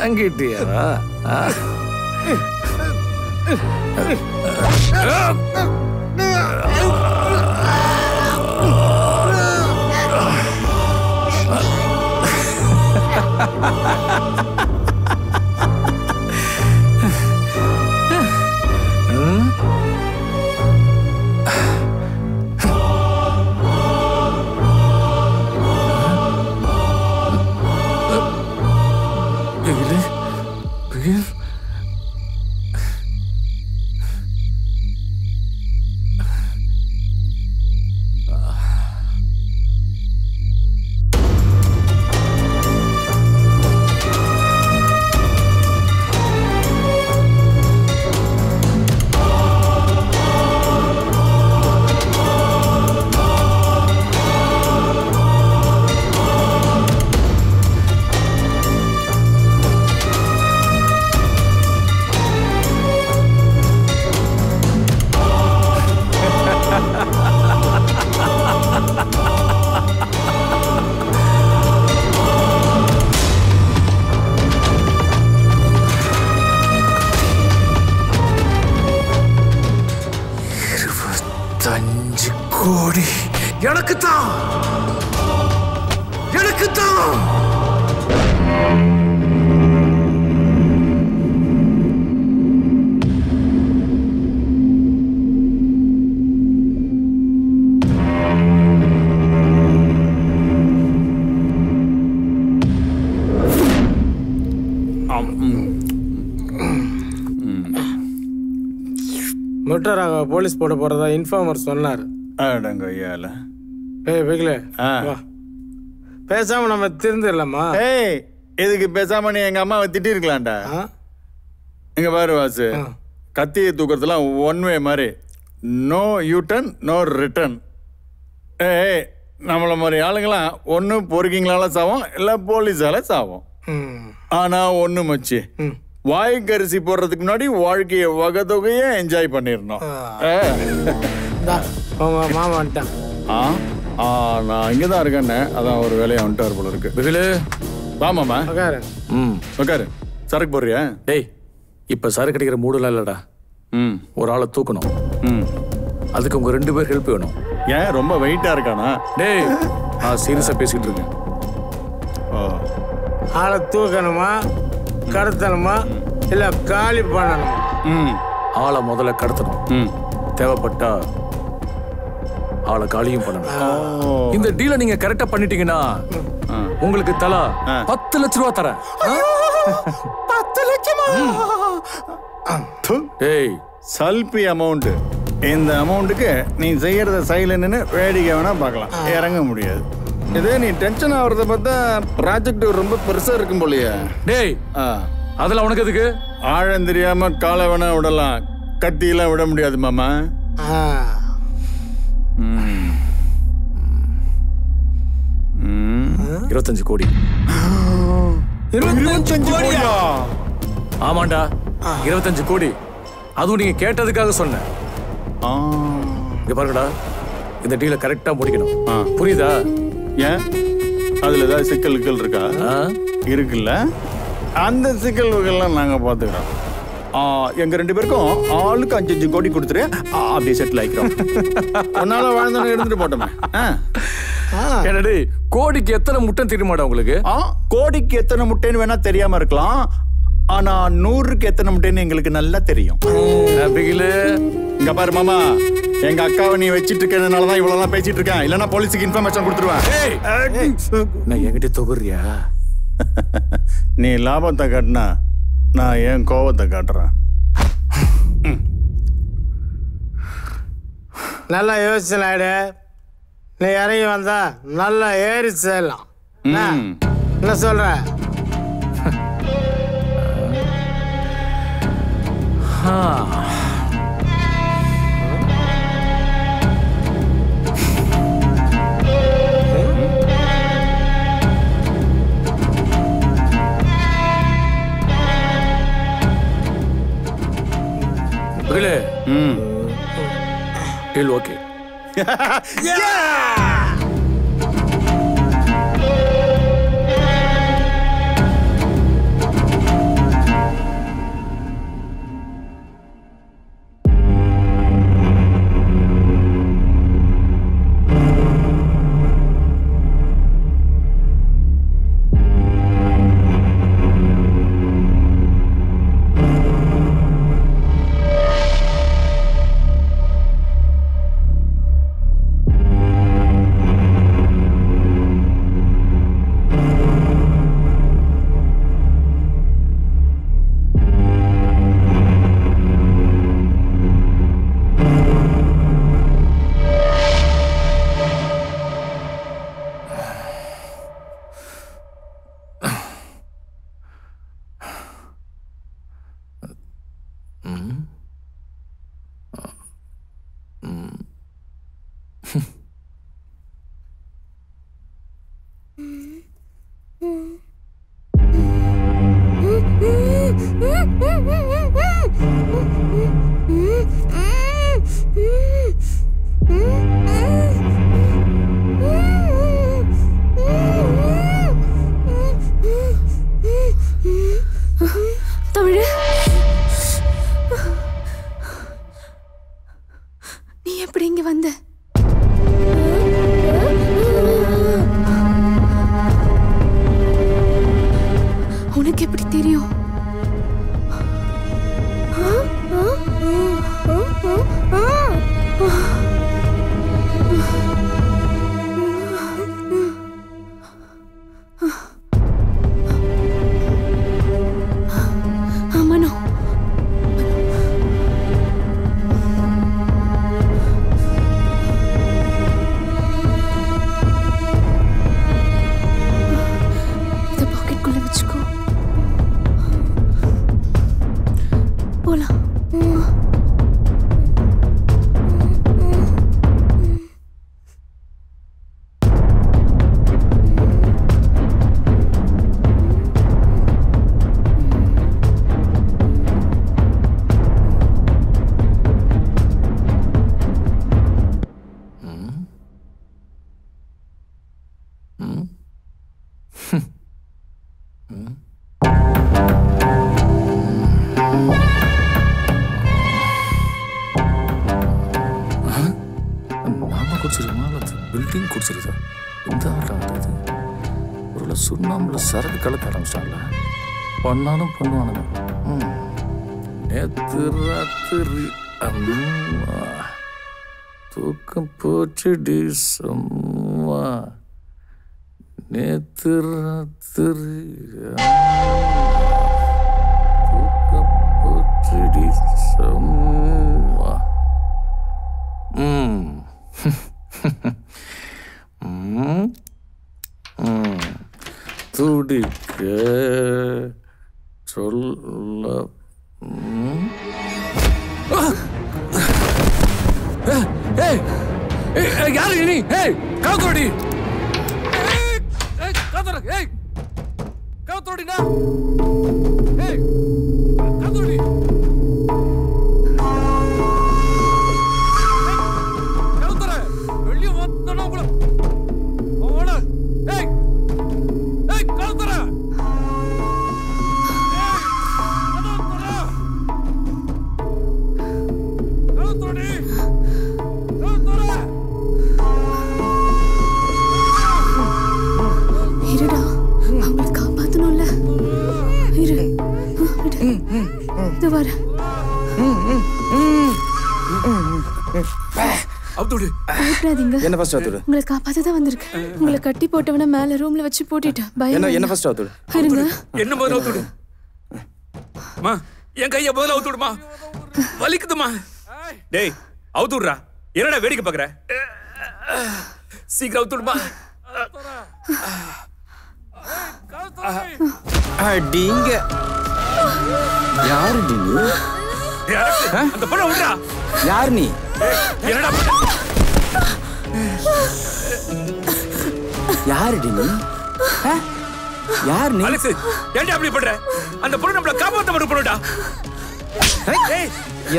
ஏங்கிட்டியா? முட்டராக police போட போறதா informer சொன்னார். பேசாம நம்ம திருந்திடலாமா? எதுக்கு பேசாம நீ எங்க அம்மாவை திட்டி இருக்கலாம்டா. இங்க பாரு வாசு, கத்தியை தூக்குறதுலாம் ஒன் வே மாதிரி, நோ யூட்டன் நோ ரிட்டன். நம்மள மாதிரி ஆளுங்களாம் ஒன்று பொறுக்கிங்களால சாவோம், இல்லை போலீஸால சாவோம். ஆனா ஒன்று மச்சி, வாய்க்கரிசி போடுறதுக்கு முன்னாடி வாழ்க்கையை வகை தொகையே என்ஜாய் பண்ணிடணும். மாமா வந்துட்டான். நான் இங்கதான் இருக்கேன்னு, அதான் ஒரு வேலையை வந்துட்டார் போல இருக்கு. பிகிலு வாமாமா. உட்காரு. சரக்கு போடுறியா? டேய், இப்ப சரக்கு அடிக்கிற மூடலாம் இல்லடா. ஒரு ஆளை தூக்கணும். அதுக்கு உங்க 2 பேர் ஹெல்ப் வேணும். ஏன் ரொம்ப வெயிட்டா இருக்கானா? டேய், நான் சீரியஸா பேசிட்டு இருக்கேன். ஆளை தூக்கணுமா, கடத்தணுமா, இல்ல காலி பண்ணணும்? ஆளை முதல்ல கடத்தணும். தேவைப்பட்டா ஆளை காலியும் பண்ணணும். இந்த டீலை நீங்க கரெக்டா பண்ணிட்டீங்கன்னா உங்களுக்கு தலா 10 லட்ச ரூபா தரேன். 10 லட்சமா? டேய், சல்பி அமௌண்ட். இந்த அமௌண்ட்டுக்கு நீ செய்யறத சைலன்னு வேடிக்கை வேணா பார்க்கலாம், இறங்க முடியாது. இதே நீ டென்ஷன் ஆகுறத பார்த்தா ப்ராஜெக்ட் ரொம்ப பெருசா இருக்கும் போலயே. டேய், அதெல்லாம் உனக்கு எதுக்கு? ஆழம் தெரியாம காலை வேணா விடலாம், கத்தியெல்லாம் விட முடியாது மாமா. 25 கோடி. 25 கோடியா? ஆமாண்டா, 25 கோடி. அதுவும் நீங்க கேட்டதுக்காக சொன்னேன். இங்க பாருங்கடா, இந்த டீலை கரெக்டா முடிக்கணும். புரியுதா? ஏன் அதுல ஏதாவது சிக்கல்கள் இருக்கா? இருக்குல்ல, அந்த சிக்கல்கள்லாம் நாங்க பாத்துக்கிறோம். எங்க 2 பேருக்கும் ஆளுக்கு 5-5 கோடி கொடுத்துரு, அப்படியே செட்டில் ஆயிக்கிறோம். ஒன்னால வாழ்ந்தாலும் எடுத்துட்டு போட்டோமே. என்னடி, கோடிக்கு எத்தனை முட்டை தெரியுமாடா உங்களுக்கு? கோடிக்கு எத்தனை முட்டைன்னு வேணா தெரியாம இருக்கலாம், ஆனா 100க்கு எத்தனை முட்டைன்னு எங்களுக்கு நல்லா தெரியும். இங்க பாரு மாமா, எங்க அக்காவை நீ வச்சிட்டு இருக்கனாலதான் இவ்வளவு பேசிட்டு இருக்கேன். இல்லன்னா போலீஸுக்கு இன்ஃபர்மேஷன் கொடுத்துருவேன். நான் என்கிட்ட தொகுறியா? நீ லாபத்தை காட்டினா நான் ஏன் கோபத்தை காட்டுறேன். நல்லா யோசிச்சு நாயுடு, நீ இறங்கி வந்தா நல்லா ஏறி செய்யலாம். என்ன சொல்ற? Deal okay. Yeah! சரக்கு கலக்க ஆரம்பிச்சிட்டாங்கள, பண்ணாலும் பண்ணுவானுங்க. நேத்து ராத்திரி தூக்கம் போச்சுடி சும்மா, நேத்து ராத்திரி தூக்கம் போச்சுடி சும்மா. துடிக்க சொல்ல யாரு நீ? கவுத்தோடி கவுத்தோடினா கவுத்தோடி கவுத்தர வெளியே வந்தனா கூட ஓட கவுத்தர அவுத்துடு. பயப்படாதீங்க. என்ன ஃபர்ஸ்ட் அவுத்துடு. உங்களை காப்பாத்த தான் வந்திருக்கேன். உங்களை கட்டி போட்டவன மேல ரூம்ல வச்சு போட்டுட்டேன். பயம் என்ன ஃபர்ஸ்ட் அவுத்துடு. இருங்க. என்ன முதல்ல அவுத்துடு. மா என் கைய முதல்ல அவுத்துடுமா. வலிக்குதுமா. டேய் அவுத்துடுறா. என்னடா வேடிக்கை பாக்குற? சீக்கிரம் அவுத்துடுமா. அடிங்க. யாரு நீ? அந்த பொண்ணை விடுறா. யார் நீ? என்னடா யாருடி நீ? யார் நீ? அலெக்ஸ் ஏன்டா அப்படி பண்ற? அந்த பொண்ணு நம்மள காப்பாத்த மட்டும் பண்ணுடா.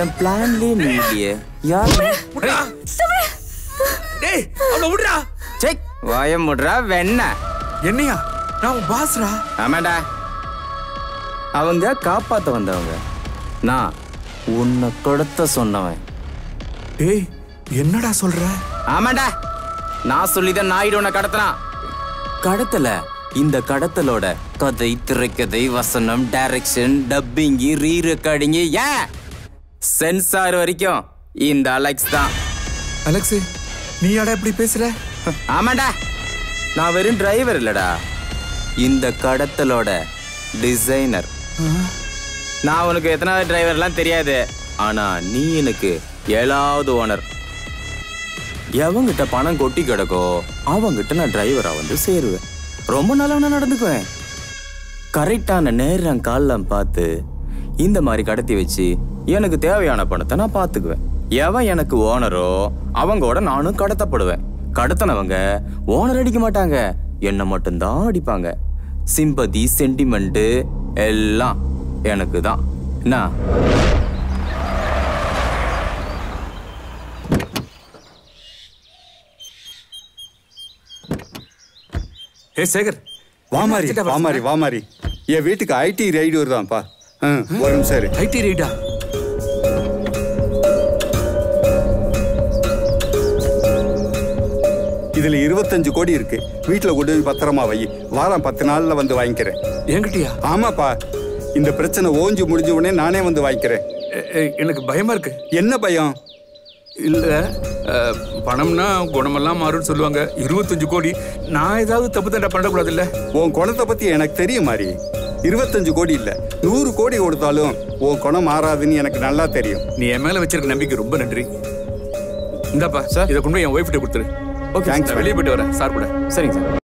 என் பிளான்லயே நீ இல்லையே. யார் நீ? விடுடா. டேய் அவளை விடுடா. செக் வாய முடுறா வெண்ண. என்னையா? நான் உன் பாஸ்ரா. ஆமாடா. அவங்க காப்பாத்த வந்தவங்க. நான் உன்னை கொடுத்த சொன்னவன். டேய் என்னடா சொல்ற? ஆமாடா. நான் சொல்லிதான் நாயுடு உன்னை கடத்தினான். கடத்தல. இந்த கடத்தலோட கதை, திரைக்கதை, வசனம், டைரக்ஷன், டப்பிங், ரீ ரெக்கார்டிங், ஏன் சென்சார் வரைக்கும் இந்த அலெக்ஸ் தான். அலெக்ஸ் நீ யாடா இப்படி பேசுற? ஆமாடா. நான் வெறும் டிரைவர் இல்லடா, இந்த கடத்தலோட டிசைனர். நான் உனக்கு எத்தனாவது டிரைவர்லாம் தெரியாது, ஆனா நீ எனக்கு 7வது ஓனர். எவங்கிட்ட பணம் கொட்டி கிடக்கோ அவங்கிட்ட நான் டிரைவரா வந்து சேருவேன். ரொம்ப நல்லா நான் நடந்துக்குவேன். கரெக்டான நேரம் காலம் பார்த்து இந்த மாதிரி கடத்தி வச்சு எனக்கு தேவையான பணத்தை நான் பார்த்துக்குவேன். எவன் எனக்கு ஓனரோ அவங்களோட நானும் கடத்தப்படுவேன். கடத்தினவங்க ஓனர் அடிக்க மாட்டாங்க, என்னை மட்டும்தான் அடிப்பாங்க. சிம்பதி, சென்டிமெண்ட் எல்லாம் எனக்கு தான். என்ன ஏ சேகர் வாமாரி என் வீட்டுக்கு ஐடி ரைடு வருதான்ப்பா. ஒரு சரி ஐடி ரைடா? இதுல 25 கோடி இருக்கு. வீட்டுல கொண்டு போய் பத்திரமா வை. வாரம் 10 நாள்ல வந்து வாங்கிக்கிறேன். என்கிட்டயா? ஆமாப்பா. இந்த பிரச்சனை ஓஞ்சு முடிஞ்ச உடனே நானே வந்து வாங்கிக்கிறேன். எனக்கு பயமா இருக்கு. என்ன பயம்? இல்ல பணம்னா குணமெல்லாம் மாறும்னு சொல்லுவாங்க. 25 கோடி, நான் ஏதாவது தப்பு தண்டை பண்ணக்கூடாது இல்ல? உன் குணத்தை பத்தி எனக்கு தெரியும் மாதிரி. 25 கோடி இல்ல, 100 கோடி கொடுத்தாலும் உன் குணம் மாறாதுன்னு எனக்கு நல்லா தெரியும். நீ என் மேல வச்சிருக்க நம்பிக்கை ரொம்ப நன்றி. இந்தாப்பா சார், இதை கொண்டு போய் என் ஒய்ஃப்கிட்ட கொடுத்துரு. ஓகே, வெளியே போயிட்டு வரேன் சார் கூட. சரிங்க சார்.